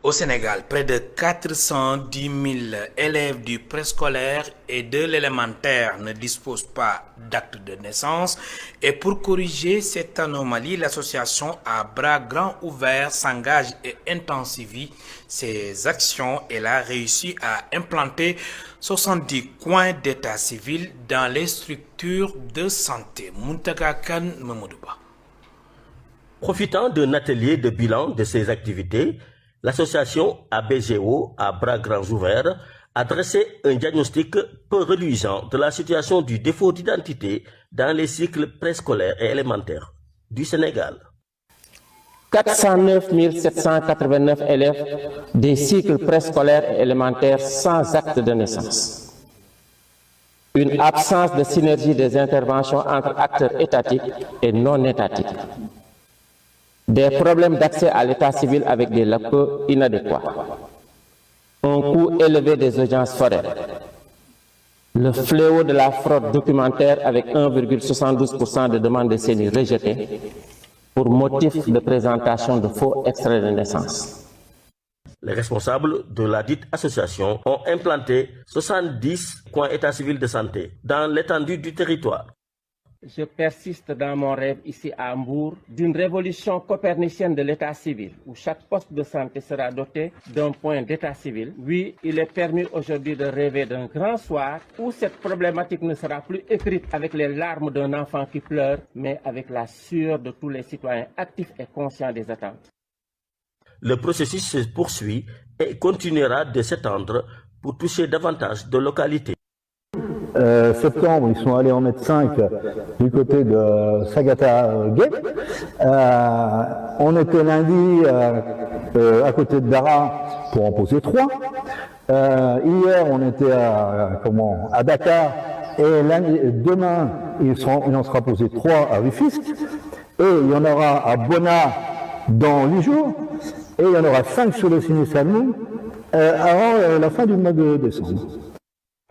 Au Sénégal, près de 410 000 élèves du préscolaire et de l'élémentaire ne disposent pas d'acte de naissance. Et pour corriger cette anomalie, l'association à bras grands ouverts s'engage et intensifie ses actions. Elle a réussi à implanter 70 coins d'état civil dans les structures de santé. Muntaka Khan Mamoudouba. Profitant d'un atelier de bilan de ses activités, l'association ABGO, à bras grands ouverts, a dressé un diagnostic peu reluisant de la situation du défaut d'identité dans les cycles préscolaires et élémentaires du Sénégal. 409 789 élèves des cycles préscolaires et élémentaires sans acte de naissance. Une absence de synergie des interventions entre acteurs étatiques et non étatiques. Des problèmes d'accès à l'état civil avec des locaux inadéquats. Un coût élevé des audiences foraines. Le fléau de la fraude documentaire avec 1,72% de demandes de CENI rejetées pour motif de présentation de faux extraits de naissance. Les responsables de la dite association ont implanté 70 coins état civil de santé dans l'étendue du territoire. Je persiste dans mon rêve ici à Hambourg d'une révolution copernicienne de l'état civil où chaque poste de santé sera doté d'un point d'état civil. Oui, il est permis aujourd'hui de rêver d'un grand soir où cette problématique ne sera plus écrite avec les larmes d'un enfant qui pleure, mais avec la sueur de tous les citoyens actifs et conscients des attentes. Le processus se poursuit et continuera de s'étendre pour toucher davantage de localités. Septembre, ils sont allés en mettre 5 du côté de Sagata-Gay. On était lundi à côté de Dara pour en poser 3. Hier, on était à Dakar. Et demain, il en sera posé 3 à Rufisque. Et il y en aura à Bona dans 8 jours. Et il y en aura 5 sur le Ciné-Salmon avant la fin du mois de décembre.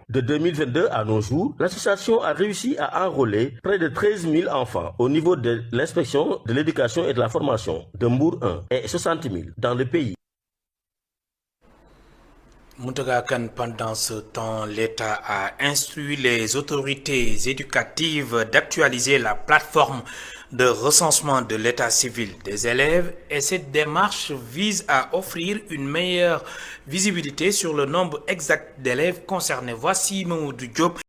De 2022 à nos jours, l'association a réussi à enrôler près de 13 000 enfants au niveau de l'inspection de l'éducation et de la formation de Mbour 1 et 60 000 dans le pays. Moutagakan, pendant ce temps, l'État a instruit les autorités éducatives d'actualiser la plateforme de recensement de l'état civil des élèves et cette démarche vise à offrir une meilleure visibilité sur le nombre exact d'élèves concernés. Voici Mamoudou Diop.